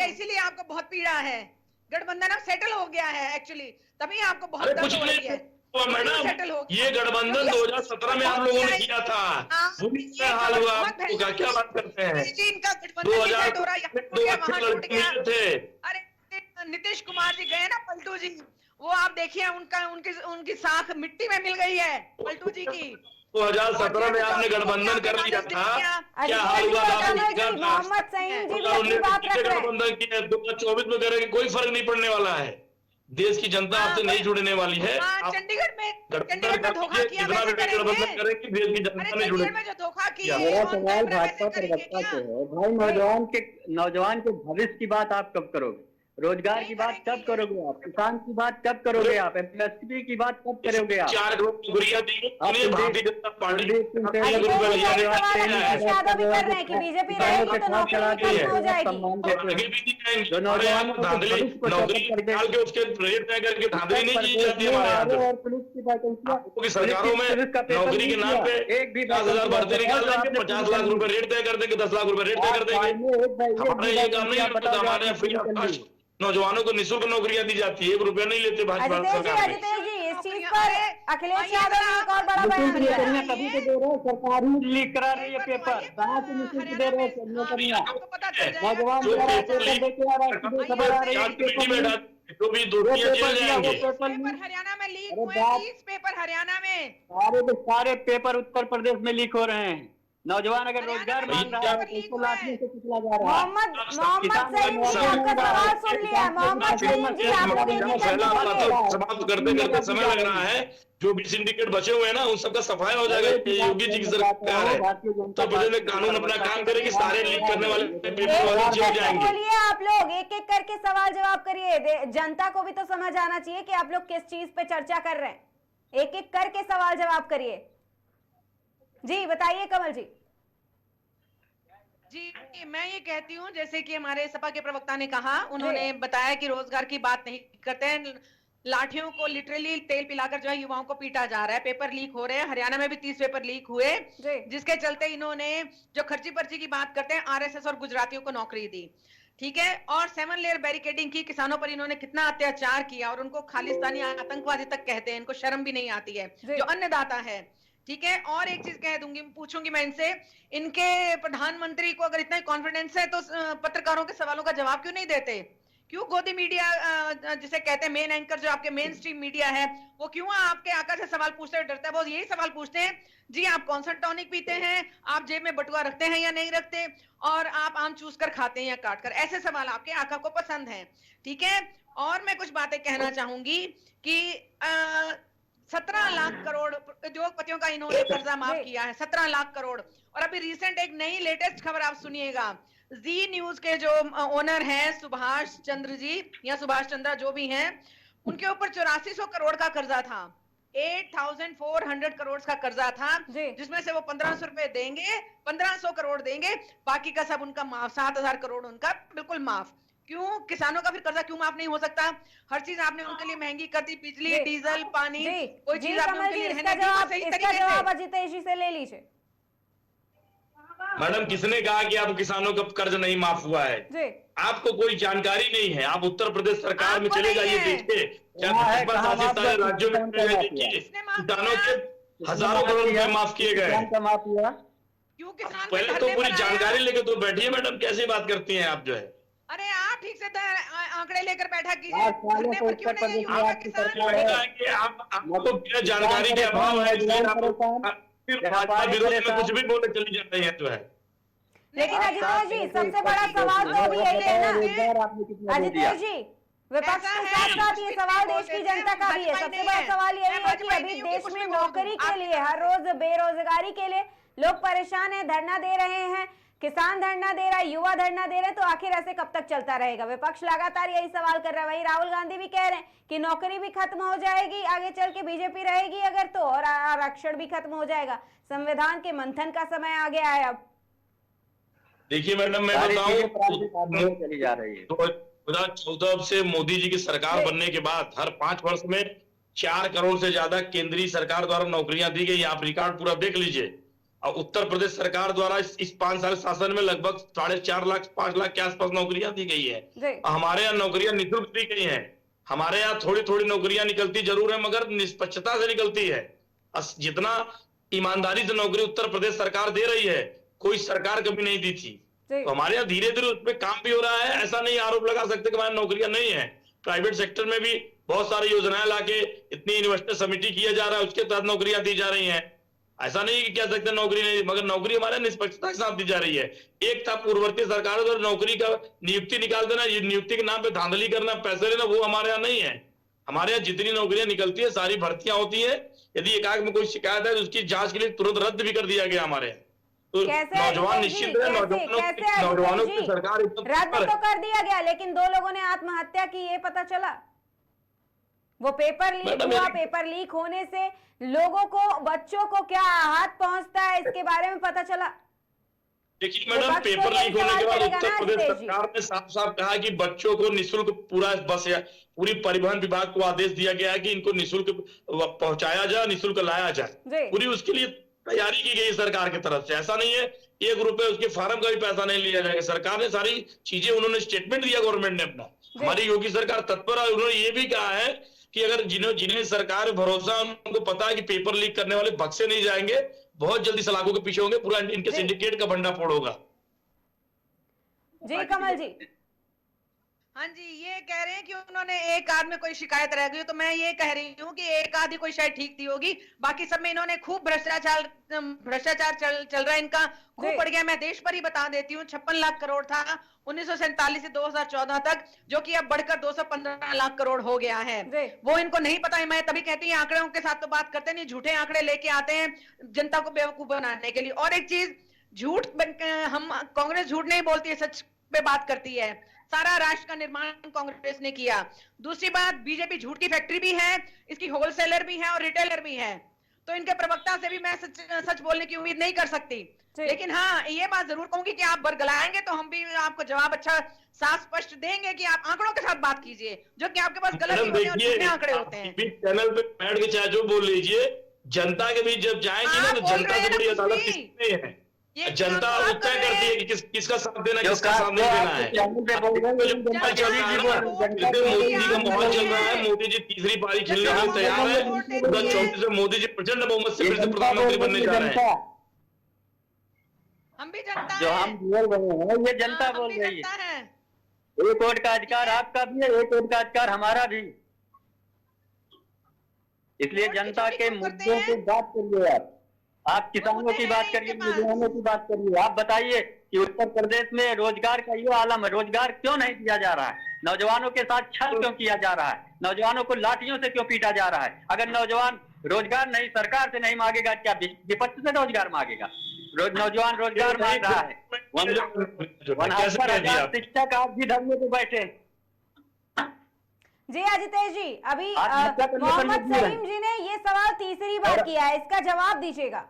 इसीलिए आपको बहुत पीड़ा है। गठबंधन अब सेटल हो गया है एक्चुअली, तभी आपको बहुत कुछ नहीं मैडम। ये गठबंधन 2017 में आप लोगों ने किया था, हाल हुआ आपका। क्या बात करते हैं? 2000 थे। अरे नीतीश कुमार जी गए ना, पलटू जी, वो आप देखिए उनकी साख मिट्टी में मिल गई है पलटू जी की। 2017 में आपने गठबंधन कर लिया था, क्या हाल हुआ था? मोहम्मद सईद जी भी अपनी बात रख रहे हैं। गठबंधन किया 2024 में करेंगे, कोई फर्क नहीं पड़ने वाला है। देश की जनता आपसे नहीं जुड़ने वाली है। चंडीगढ़ में धोखा किया, गठबंधन करेंगे, देश की जनता नहीं जुड़ेगी। धोखा किया। मेरा सवाल भाजपा प्रवक्ता से है, भाई नौजवान के भविष्य की बात आप कब करोगे? रोजगार की बात कब करोगे आप? किसान की बात कब करोगे आप? एमएसपी की बात कब करोगे आप? 4 करोड़ नौकरियां दी भारतीय जनता पार्टी बीजेपी रहेगी तो नौकरी हो जाएगी। नौकरी निकाल के उसके रेट तय करके धांधली नहीं की जाती हमारे यहाँ। सरकारों में नौकरी के नाम पे 50,000 भर्ती निकाल देंगे, 50 लाख रुपए रेट तय कर देंगे, 10 लाख रुपए रेट तय कर देंगे। हमारे ये काम नहीं होता। हमारे फ्री ऑफ कॉस्ट नौजवानों को निःशुल्क नौकरियां दी जाती है, 1 रुपया नहीं लेते भाजपा सरकार। इस चीज पर अखिलेश यादव ने एक और बड़ा बयान दिया। कभी तो दे रहे हैं, सरकार ही लीक करा रही है पेपर, कहाँ से निःशुल्क दे रहे हैं? नौजवान जो भी दोषियां जेल जाएंगे। हरियाणा में लीक हुए 30 पेपर, हरियाणा में सारे पेपर उत्तर प्रदेश में लीक हो रहे हैं। नौजवान अगर रोजगार मांग रहा है तो उसको लाठियों से पिछला जा रहा है। मोहम्मद सईद जी आपका सवाल सुन लिया। मोहम्मद सईद जी आपको समाप्त करते करते समय लग रहा है। जो भी सिंडिकेट बचे हुए हैं ना, उन सबका सफाया हो जाएगा। योगी जी की सरकार है तो प्रदेश में कानून अपना काम करेगी, सारे लीक करने वाले जेल जाएंगे। बोलिए आप लोग एक एक करके सवाल जवाब करिए। जनता को भी तो समझ आना चाहिए कि आप लोग किस चीज पे चर्चा कर रहे हैं। एक एक करके सवाल जवाब करिए। जी बताइए कमल जी। जी मैं ये कहती हूँ, जैसे कि हमारे सपा के प्रवक्ता ने कहा, उन्होंने बताया कि रोजगार की बात नहीं करते हैं, लाठियों को लिटरली तेल पिलाकर जो है युवाओं को पीटा जा रहा है। पेपर लीक हो रहे हैं, हरियाणा में भी 30 पेपर लीक हुए, जिसके चलते इन्होंने जो खर्ची पर्ची की बात करते हैं, आरएसएस और गुजरातियों को नौकरी दी, ठीक है, और 7 लेयर बैरिकेडिंग की, किसानों पर इन्होंने कितना अत्याचार किया और उनको खालिस्तानी आतंकवादी तक कहते हैं, इनको शर्म भी नहीं आती है, जो अन्नदाता है, ठीक है। और एक चीज कह दूंगी, पूछूंगी मैं इनसे, इनके प्रधानमंत्री को अगर इतना कॉन्फिडेंस है तो पत्रकारों के सवालों का जवाब क्यों नहीं देते? क्यों गोदी मीडिया जिसे कहते हैं मेन एंकर, जो आपके मेन स्ट्रीम मीडिया है, वो क्यों आपके आका से सवाल पूछते हुए डरता है? वो यही सवाल पूछते हैं, जी आप कौन सा टॉनिक पीते हैं, आप जेब में बटुआ रखते हैं या नहीं रखते, और आप आम चूस कर खाते हैं या काट कर? ऐसे सवाल आपके आका को पसंद है, ठीक है। और मैं कुछ बातें कहना चाहूंगी कि 17 लाख करोड़ उद्योगपतियों का इन्होंने कर्जा माफ किया है, 17 लाख करोड़। और अभी रिसेंट एक नई लेटेस्ट खबर आप सुनिएगा, जी न्यूज के जो ओनर हैं सुभाष चंद्र जी या सुभाष चंद्रा जो भी हैं, उनके ऊपर 8400 करोड़ का कर्जा था, 8400 करोड़ का कर्जा था, जिसमें से वो 1500 रुपए देंगे, 1500 करोड़ देंगे, बाकी का सब उनका माफ, 7000 करोड़ उनका बिल्कुल माफ। क्यों किसानों का फिर कर्जा क्यों माफ नहीं हो सकता? हर चीज आपने उनके लिए महंगी कर दी, बिजली, डीजल, पानी, कोई चीज आपने उनके लिए रहने दी सही तरीके से। जवाब अजितेश जी से ले लीजिए। मैडम, किसने कहा कि आप किसानों का कर्ज नहीं माफ हुआ है? आपको कोई जानकारी नहीं है। आप उत्तर प्रदेश सरकार में चले जाइए, देखिए क्या शासित सारे राज्यों में किसानों के हजारों करोड़ रुपए माफ किए गए। क्यों किसान पहले तो पूरी जानकारी लेके तो बैठिए मैडम, कैसी बात करती हैं आप जो है। अरे आप ठीक से आंकड़े लेकर बैठा कीजिए। आपको बिना जानकारी के अभाव है, भाजपा विरोध में कुछ भी बोलने चली जा रही है जो है। लेकिन अजितेश जी, सबसे बड़ा सवाल तो अभी यही है ना अजितेश जी, विपक्ष के साथ साथ ये सवाल देश की जनता का भी है। सबसे बड़ा सवाल यही है कि अभी देश में नौकरी के लिए, हर रोज बेरोजगारी के लिए लोग परेशान है, धरना दे रहे हैं, किसान धरना दे रहा है, युवा धरना दे रहे हैं, तो आखिर ऐसे कब तक चलता रहेगा? विपक्ष लगातार यही सवाल कर रहा है। वही राहुल गांधी भी कह रहे हैं कि नौकरी भी खत्म हो जाएगी आगे चल के, बीजेपी रहेगी अगर तो, और आरक्षण भी खत्म हो जाएगा। संविधान के मंथन का समय आ गया है अब। देखिए मैडम, मैं बताऊं, चली जा रही है 2014 से मोदी जी की सरकार बनने के बाद हर 5 वर्ष में 4 करोड़ से ज्यादा केंद्रीय सरकार द्वारा नौकरियां दी गई। आप रिकॉर्ड पूरा देख लीजिए। और उत्तर प्रदेश सरकार द्वारा इस 5 साल शासन में लगभग 4.5 लाख 5 लाख के आसपास नौकरियां दी गई है। हमारे यहाँ नौकरियां निःशुल्क दी गई हैं। हमारे यहाँ थोड़ी थोड़ी नौकरियां निकलती जरूर है, मगर निष्पक्षता से निकलती है। जितना ईमानदारी से नौकरी उत्तर प्रदेश सरकार दे रही है, कोई सरकार कभी नहीं दी थी। तो हमारे यहाँ धीरे धीरे उस पर काम भी हो रहा है। ऐसा नहीं आरोप लगा सकते कि हमारे नौकरियां नहीं है। प्राइवेट सेक्टर में भी बहुत सारी योजनाएं लाके इतनी इन्वेस्टर समिति किया जा रहा है, उसके तहत नौकरियां दी जा रही हैं। ऐसा नहीं कि कह सकते नौकरी नहीं, मगर नौकरी हमारे निष्पक्षता के साथ दी जा रही है। एक था पूर्ववर्ती सरकारों द्वारा नौकरी का नियुक्ति निकाल देना, ये नियुक्ति के नाम पे धांधली करना, पैसे लेना, वो हमारे यहाँ नहीं है। हमारे यहाँ जितनी नौकरियां निकलती है सारी भर्तियां होती है। यदि एकाक में कोई शिकायत है तो उसकी जांच के लिए तुरंत रद्द भी कर दिया गया हमारे यहाँ। तो नौजवान निश्चित है, नौजवानों की सरकार रद्द तो कर दिया गया, लेकिन 2 लोगों ने आत्महत्या की, ये पता चला। वो पेपर लीक हुआ, पेपर लीक होने से लोगों को, बच्चों को क्या आहत पहुंचता है, इसके बारे में पता चला। देखिए मैडम, पेपर लीक होने के बाद उत्तर प्रदेश सरकार ने साफ साफ कहा कि बच्चों को निःशुल्क पूरा बस या पूरी परिवहन विभाग को आदेश दिया गया है कि इनको निःशुल्क पहुंचाया जाए, निःशुल्क लाया जाए। पूरी उसके लिए तैयारी की गई सरकार की तरफ से। ऐसा नहीं है 1 रुपए उसके फार्म का भी पैसा नहीं लिया जाएगा। सरकार ने सारी चीजें, उन्होंने स्टेटमेंट दिया गवर्नमेंट ने अपना। हमारी योगी सरकार तत्पर है। उन्होंने ये भी कहा है कि अगर जिन्हें सरकार भरोसा, उनको पता है कि पेपर लीक करने वाले बक्से नहीं जाएंगे, बहुत जल्दी सलाखों के पीछे होंगे, पूरा इनके सिंडिकेट का भंडाफोड़ होगा। जी कमल जी। हाँ जी, ये कह रहे हैं कि उन्होंने एक आध में कोई शिकायत रह गई, तो मैं ये कह रही हूँ कि एक आधी कोई शायद ठीक थी होगी, बाकी सब में इन्होंने खूब भ्रष्टाचार चल रहा है इनका, खूब बढ़ गया। मैं देश पर ही बता देती हूँ, 56 लाख करोड़ था 1947 से 2014 तक, जो कि अब बढ़कर 215 लाख करोड़ हो गया है। वो इनको नहीं पता है। मैं तभी कहती हूँ आंकड़ों के साथ तो बात करते नहीं, झूठे आंकड़े लेके आते हैं जनता को बेवकूफ बनाने के लिए। और एक चीज, झूठ, हम कांग्रेस झूठ नहीं बोलती है, सच पे बात करती है। सारा राष्ट्र का निर्माण कांग्रेस ने किया। दूसरी बात, बीजेपी झूठ की फैक्ट्री भी है, इसकी होलसेलर भी है और रिटेलर भी है। तो इनके प्रवक्ता से भी मैं सच बोलने की उम्मीद नहीं कर सकती। लेकिन हाँ, ये बात जरूर कहूंगी कि आप बरगलाएंगे तो हम भी आपको जवाब अच्छा साफ स्पष्ट देंगे कि आप आंकड़ों के साथ बात कीजिए, जो कि आपके पास गलत होते हैं और झूठे आंकड़े होते हैं। चैनल पे बैठ के चाहे जो बोल लीजिए, जनता के बीच जब जाएंगे ना, तो जनता से बड़ी अदालत किसमें है। जनता तय करती है कि किसका साथ देना, किसका साथ नहीं देना है। मोदी जी का माहौल चल रहा है, मोदी जी तीसरी पारी खेलने के लिए तैयार है। 2024 में मोदी जी प्रचंड बहुमत से फिर से प्रधानमंत्री बनने जा रहे हैं। हम भी जनता जो हम बोल रहे हैं, ये जनता बोल रही है। एक वोट का अधिकार आपका भी है, एक वोट का अधिकार हमारा भी। इसलिए वोट की जनता चोरी के क्यों करते मुद्दों हैं? की बात करिए आप किसानों की बात करिए, नौजवानों की बात करिए। आप बताइए कि उत्तर प्रदेश में रोजगार का ये आलम है, रोजगार क्यों नहीं दिया जा रहा है? नौजवानों के साथ छल क्यों किया जा रहा है? नौजवानों को लाठियों से क्यों पीटा जा रहा है? अगर नौजवान रोजगार नहीं सरकार से नहीं मांगेगा, क्या विपक्ष से रोजगार मांगेगा? नौजवान रोजगार मांग रहा है। 69,000 शिक्षक आज भी धरने पे बैठे। जी अजितेश जी, अभी आप मोहम्मद सलीम जी ने ये सवाल तीसरी बार किया है, इसका जवाब दीजिएगा।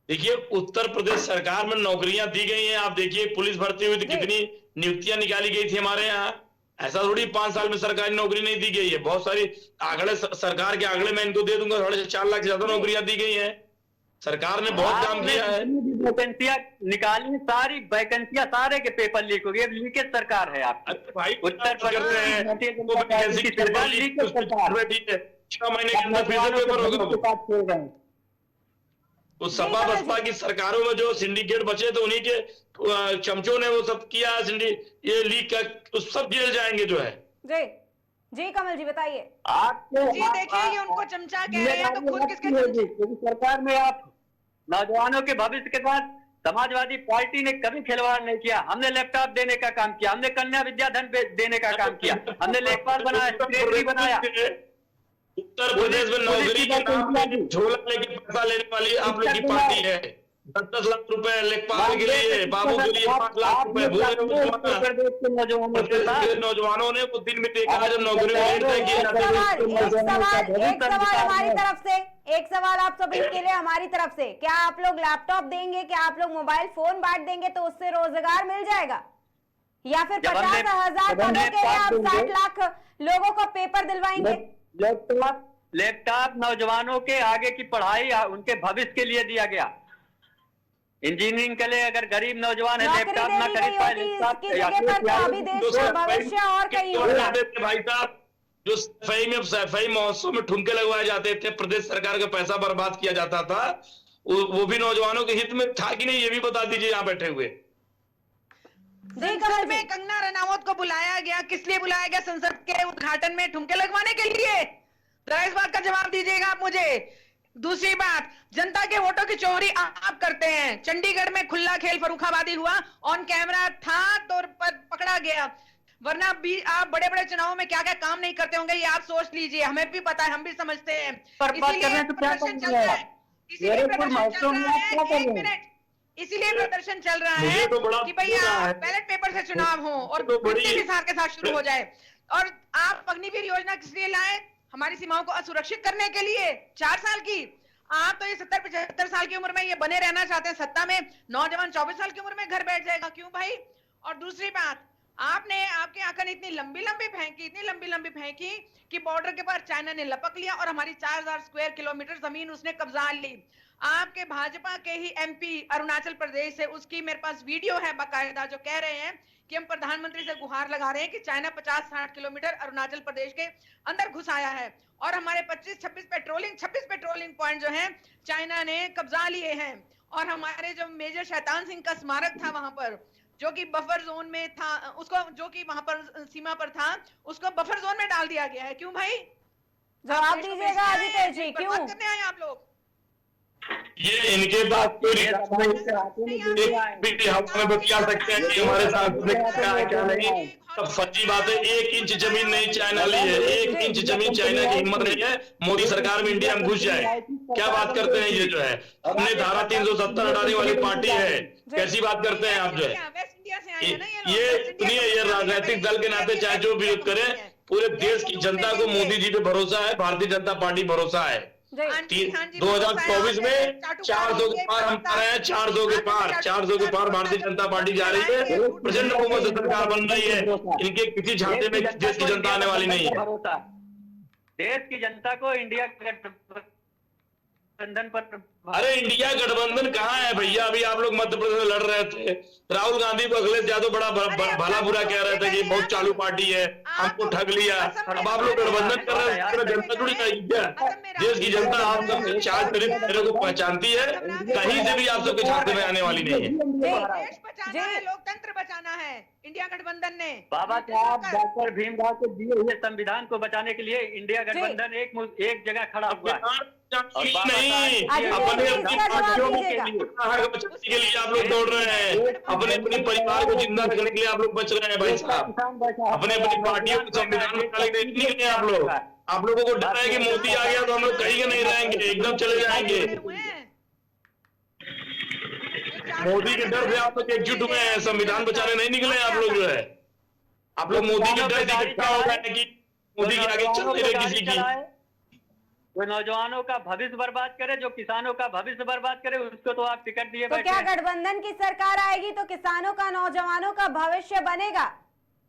देखिए, उत्तर प्रदेश सरकार में नौकरियां दी गई हैं। आप देखिए पुलिस भर्ती हुई थी, कितनी नियुक्तियां निकाली गई थी हमारे यहाँ। ऐसा थोड़ी 5 साल में सरकारी नौकरी नहीं दी गई है। बहुत सारी आंकड़े सरकार के आंकड़े मैं इनको दे दूंगा, 4.5 लाख से ज्यादा नौकरियां दी गई हैं। सरकार ने बहुत काम किया है। वैकेंसियां निकाली, सारी वैकेंसियां सारे के पेपर लीक हो गए। लीकेज सरकार है आपकी। भाई उत्तर प्रदेश की सरकार लीकेज सरकार है। 6 महीने के अंदर फिर से पेपर होगा। उस सपा बसपा की सरकारों में जो सिंडिकेट बचे तो उन्हीं के चमचों ने वो सब किया। ये लीक का उस सब जेल जाएंगे जो है। जी जी कमल जी बताइए। जी देखिए, ये उनको चमचा कह रहे हैं तो खुद किसके चमचे? क्योंकि सरकार में आप नौजवानों के भविष्य के साथ समाजवादी पार्टी ने कभी खिलवाड़ नहीं किया। हमने लैपटॉप देने का काम किया, हमने कन्या विद्याधन देने का काम किया, हमने लेखपाल बनाया, सेक्रेटरी बनाया। उत्तर प्रदेश में नौकरी के नाम पे झोला लेके पैसा लेने वाली आप लोग की पार्टी है। 10-10 लाख रुपए लेखपाल के लिए, बाबू के लिए 5 लाख रुपए नौजवानों ने उस दिन में देखा जब नौकरी एक सवाल हमारी तरफ से, एक सवाल आप सभी के लिए हमारी तरफ से, क्या आप लोग लैपटॉप देंगे, क्या आप लोग मोबाइल फोन बांट देंगे तो उससे रोजगार मिल जाएगा, या फिर 50,000 पदों के लिए आप 60 लाख लोगों को पेपर दिलवाएंगे? लैपटॉप नौजवानों के आगे की पढ़ाई, उनके भविष्य के लिए दिया गया। इंजीनियरिंग के लिए अगर गरीब नौजवान है लैपटॉप ना खरीद पाए, अभी देश का भविष्य और कहीं होगा। भाई साहब, जो सफाई महोत्सव में ठुमके लगवाए जाते थे, प्रदेश सरकार का पैसा बर्बाद किया जाता था, वो भी नौजवानों के हित में था कि नहीं, ये भी बता दीजिए यहाँ बैठे हुए। संसद में कंगना रनावत को बुलाया गया, किस लिए बुलाया गया? संसद के उद्घाटन में ठुमके लगवाने के लिए? जरा इस बात का जवाब दीजिएगा आप मुझे। दूसरी बात, जनता के वोटों की चोरी आप करते हैं। चंडीगढ़ में खुला खेल फर्रुखाबादी हुआ, ऑन कैमरा था तो पकड़ा गया। वरना भी आप बड़े बड़े चुनावों में क्या क्या काम नहीं करते होंगे, ये आप सोच लीजिए। हमें भी पता है, हम भी समझते हैं। इसीलिए प्रदर्शन चल रहा है, इसीलिए प्रदर्शन चल रहा है। 1 मिनट, इसीलिए प्रदर्शन चल रहा है कि भैया बैलेट पेपर से चुनाव हो और हिसार के साथ शुरू हो जाए। और आप अग्निवीर योजना किस लिए लाए? हमारी सीमाओं को असुरक्षित करने के लिए। 4 साल की, आप तो ये 70-75 साल की उम्र में ये बने रहना चाहते हैं सत्ता में। नौजवान 24 साल की उम्र में घर बैठ जाएगा, क्यों भाई? और दूसरी बात, आपने आपके आंकड़ इतनी लंबी लंबी फेंकी कि बॉर्डर के पार चाइना ने लपक लिया और हमारी 4000 स्क्वायर किलोमीटर जमीन उसने कब्जा ली। आपके भाजपा के ही एमपी अरुणाचल प्रदेश से, उसकी मेरे पास वीडियो है बाकायदा, जो कह रहे हैं कि हम प्रधानमंत्री से गुहार लगा रहे हैं कि चाइना 50-60 किलोमीटर अरुणाचल प्रदेश के अंदर घुस आया है और हमारे 26 पेट्रोलिंग पॉइंट जो हैं चाइना ने कब्जा लिए हैं। और हमारे जो मेजर शैतान सिंह का स्मारक था वहां पर, जो कि बफर जोन में था, उसको, जो कि वहां पर सीमा पर था, उसको बफर जोन में डाल दिया गया है। क्यों भाई? जवाब दीजिएगा अजितेश जी, क्यों करने आए आप लोग? ये इनके बात को बता सकते हैं कि हमारे साथ क्या है क्या नहीं। सब फर्जी बात है। 1 इंच जमीन नहीं चाइना ली है, 1 इंच जमीन चाइना की हिम्मत नहीं है मोदी सरकार में इंडिया में घुस जाए। क्या बात करते हैं ये जो है? हमने धारा 370 हटाने वाली पार्टी है, कैसी बात करते हैं आप जो है? ये सुनिए, ये राजनीतिक दल के नाते चाहे जो विरोध करें, पूरे देश की जनता को मोदी जी पे भरोसा है, भारतीय जनता पार्टी भरोसा है। 2024 में 400 के पार हम पा रहे हैं, 400 के पार भारतीय जनता पार्टी जा रही है। प्रचंड बहुमत से सरकार बन रही है। इनके किसी झांसे में देश की जनता आने वाली नहीं है। देश की जनता को इंडिया गठबंधन पर। अरे इंडिया गठबंधन कहाँ है भैया? अभी आप लोग मध्य प्रदेश में लड़ रहे थे, राहुल गांधी को अखिलेश यादव बड़ा भला बुरा कह रहे थे कि बहुत चालू पार्टी है, हमको ठग लिया। अब आप लोग गठबंधन कर रहे हैं, जनता जुड़ी जाएगी क्या? देश की जनता आप सब चार मेरे को पहचानती है, कहीं से भी आप सबके छात्र में आने वाली नहीं है। देश बचाना है, लोकतंत्र बचाना है इंडिया गठबंधन ने। बाबा साहब डॉक्टर भीमराव के दिए हुए संविधान को बचाने के लिए इंडिया गठबंधन एक जगह खड़ा हुआ है। नहीं, अपने अपनी पार्टियों के लिए आप लोग दौड़ रहे हैं, अपने अपने परिवार को जिंदा रखने के लिए आप लोग बच रहे हैं भाई साहब। अपने अपनी पार्टियों को संविधान में डालने के लिए निकले आप लोग। आप लोगों को डर है कि मोदी आ गया तो हम लोग कहीं के नहीं रहेंगे, एकदम चले जाएंगे। मोदी के डर से आप लोग एकजुट हुए हैं, संविधान बचाने नहीं निकले आप लोग। जो है आप लोग मोदी के डर से इकट्ठा हो गए कि मोदी के आगे चल नहीं रहे किसी की। जो नौजवानों का भविष्य बर्बाद करे, जो किसानों का भविष्य बर्बाद करे, उसको तो आप टिकट दिए। तो क्या गठबंधन की सरकार आएगी तो किसानों का, नौजवानों का भविष्य बनेगा?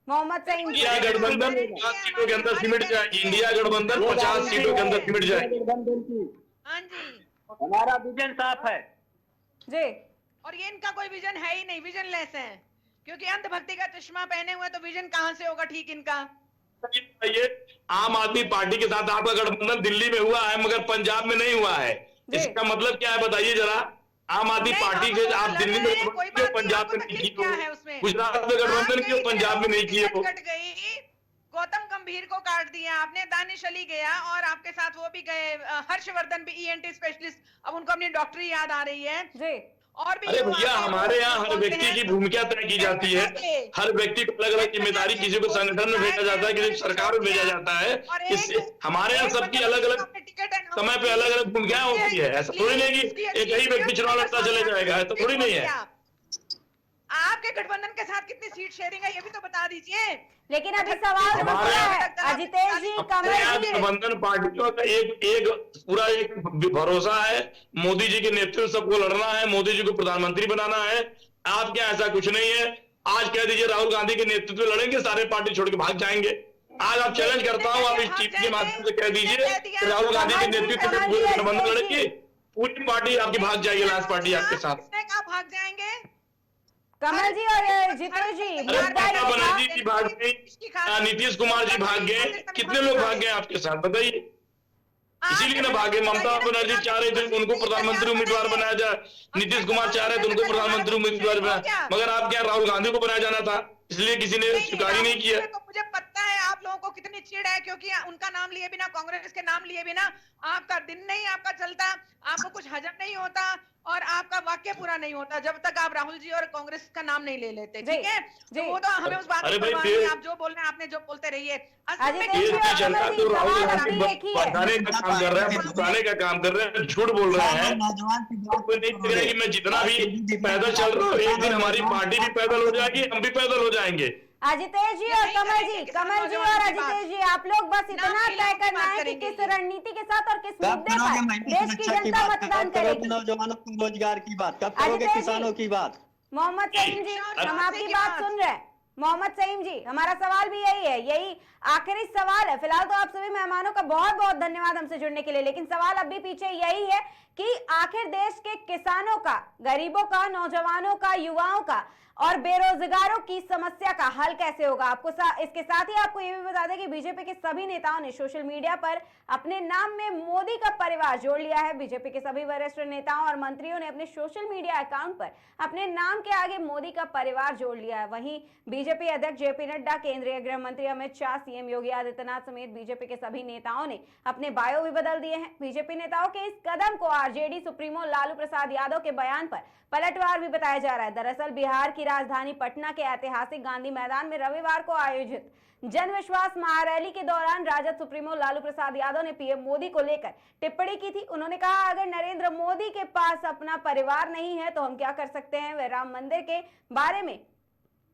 मोहम्मद सईद, इंडिया गठबंधन 50 सीटों के अंदर सिमट जाएगी। इंडिया गठबंधन 50 सीटों के अंदर सिमट जाएगी। हाँ जी, हमारा विजन साफ है जी। और ये इनका कोई विजन है ही नहीं, विजन लेस है, क्योंकि अंधभक्ति का चश्मा पहने हुए, तो विजन कहाँ से होगा ठीक इनका। ये आम आदमी पार्टी के साथ आपका गठबंधन दिल्ली में हुआ है मगर पंजाब में नहीं हुआ है, इसका मतलब क्या है बताइए जरा? आम आदमी पार्टी के आप दिल्ली में क्यों, पंजाब में नहीं किए? गुजरात में गठबंधन क्यों, पंजाब में नहीं किए? गौतम गंभीर को काट दिया आपने, दानिश अली गया और आपके साथ वो भी गए, हर्षवर्धन भी ENT स्पेशलिस्ट, अब उनको अपनी डॉक्टरी याद आ रही है जी। और भी अरे भैया, हमारे यहाँ हर व्यक्ति की भूमिका तय की जाती है, हर व्यक्ति को अलग अलग जिम्मेदारी, किसी को संगठन में भेजा जाता है, किसी को सरकार में भेजा जाता है। हमारे यहाँ सबकी अलग अलग समय पे अलग अलग भूमिकाएं होती है। ऐसा थोड़ी नहीं कि एक ही व्यक्ति चुनाव लड़ता चले जाएगा, तो थोड़ी नहीं है। आपके गठबंधन के साथ कितनी सीट शेयरिंग है ये भी तो बता दीजिए। लेकिन अभी सवाल अजितेश जी, गठबंधन पार्टियों का एक पूरा एक भरोसा है, मोदी जी के नेतृत्व सबको लड़ना है, मोदी जी को प्रधानमंत्री बनाना है। आपके यहाँ ऐसा कुछ नहीं है। आज कह दीजिए राहुल गांधी के नेतृत्व में लड़ेंगे, सारे पार्टी छोड़ के भाग जाएंगे। आज आप चैलेंज करता हूँ, आप इस टीवी के माध्यम से कह दीजिए राहुल गांधी के नेतृत्व में पूरे गठबंधन लड़ेगी, पूरी पार्टी आपकी भाग जाएगी, लास्ट पार्टी आपके साथ। भाग जाएंगे कमल जी और जितेश जी, बनर्जी जी भाग गए, नीतीश कुमार जी भाग गए, कितने लोग भाग गए आपके साथ बताइए? इसीलिए ना भागे। ममता बनर्जी चाह रहे थे उनको प्रधानमंत्री उम्मीदवार बनाया जाए, नीतीश कुमार चाह रहे थे उनको प्रधानमंत्री उम्मीदवार बनाया, मगर आप क्या राहुल गांधी को बनाया जाना था, इसलिए किसी ने स्वीकार ही नहीं किया। मुझे पता है आप लोगों को कितनी चिढ़ है, क्योंकि उनका नाम लिए बिना, कांग्रेस के नाम लिए बिना आपका दिन नहीं आपका चलता, आपको कुछ हजम नहीं होता और आपका वाक्य पूरा नहीं होता जब तक आप राहुल जी और कांग्रेस का नाम नहीं ले लेते। ठीक है, तो वो तो हमें उस बात की परवाह नहीं, आप जो बोल रहे हैं आपने जो बोलते रहिए। जनता तो राहुल गांधी बताने का काम कर रहे हैं, बताने का काम कर रहे हैं, झूठ बोल रहे हैं। कोई नहीं कह कि मैं जितना भी पैदल चल रहा हूँ, एक दिन हमारी पार्टी भी पैदल हो जाएगी, हम भी पैदल हो जाएंगे। अजितेश जी और कमल जी और अजितेश जी, आप लोग बस इतना तय करना है कि किस रणनीति के साथ और किस मुद्दे पर देश की जनता मतदान करेगी। नौजवानों को रोजगार की बात कब करोगे, किसानों की बात? मोहम्मद सईम जी, हम आपकी बात सुन रहे हैं। मोहम्मद सईम जी, हमारा सवाल भी यही है, यही आखिरी सवाल है। फिलहाल तो आप सभी मेहमानों का बहुत बहुत धन्यवाद हमसे जुड़ने के लिए, लेकिन सवाल अब भी पीछे यही है कि आखिर देश के किसानों का, गरीबों का, नौजवानों का, युवाओं का और बेरोजगारों की समस्या का हल कैसे होगा। आपको इसके साथ ही आपको ये भी बता दें कि बीजेपी के सभी नेताओं ने सोशल मीडिया पर अपने नाम में मोदी का परिवार जोड़ लिया है। बीजेपी के सभी वरिष्ठ नेताओं और मंत्रियों ने अपने सोशल मीडिया अकाउंट पर अपने नाम के आगे मोदी का परिवार जोड़ लिया है। वहीं बीजेपी अध्यक्ष जेपी नड्डा, केंद्रीय गृह मंत्री अमित शाह, सीएम योगी आदित्यनाथ समेत बीजेपी के सभी नेताओं ने अपने बायो भी बदल दिए हैं। बीजेपी नेताओं के इस कदम को आरजेडी सुप्रीमो लालू प्रसाद यादव के बयान पर पलटवार भी बताया जा रहा है। दरअसल बिहार की राजधानी पटना के ऐतिहासिक गांधी मैदान में रविवार को आयोजित जन विश्वास महारैली के दौरान राजद सुप्रीमो लालू प्रसाद यादव ने पीएम मोदी को लेकर टिप्पणी की थी। उन्होंने कहा, अगर नरेंद्र मोदी के पास अपना परिवार नहीं है तो हम क्या कर सकते हैं। वे राम मंदिर के बारे में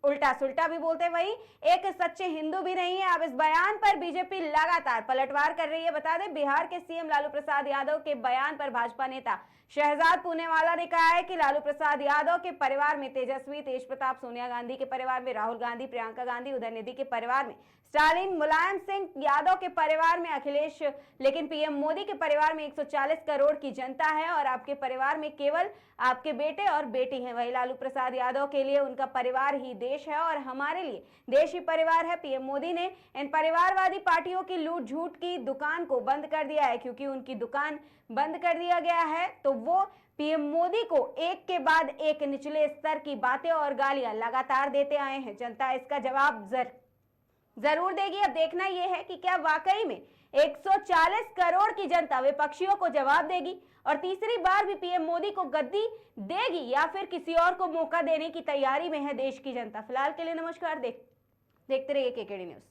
उल्टा सुल्टा भी बोलते, वही एक सच्चे हिंदू भी नहीं है। अब इस बयान पर बीजेपी लगातार पलटवार कर रही है। बता दें, बिहार के सीएम लालू प्रसाद यादव के बयान पर भाजपा नेता शहजाद पूनेवाला ने कहा है कि लालू प्रसाद यादव के परिवार में तेजस्वी, तेज प्रताप, सोनिया गांधी के परिवार में राहुल गांधी, प्रियंका गांधी, उदयनिधि के परिवार में स्टालिन, मुलायम सिंह यादव के परिवार में अखिलेश, लेकिन पीएम मोदी के परिवार में 140 करोड़ की जनता है और आपके परिवार में केवल आपके बेटे और बेटी हैं। वही लालू प्रसाद यादव के लिए उनका परिवार ही देश है और हमारे लिए देश ही परिवार है। पीएम मोदी ने इन परिवारवादी पार्टियों की लूट झूठ की दुकान को बंद कर दिया है। क्योंकि उनकी दुकान बंद कर दिया गया है तो वो पीएम मोदी को एक के बाद एक निचले स्तर की बातें और गालियां लगातार देते आए हैं। जनता इसका जवाब जरूर देगी। अब देखना यह है कि क्या वाकई में 140 करोड़ की जनता विपक्षियों को जवाब देगी और तीसरी बार भी पीएम मोदी को गद्दी देगी या फिर किसी और को मौका देने की तैयारी में है देश की जनता। फिलहाल के लिए नमस्कार, देखते रहिए केकेडी न्यूज।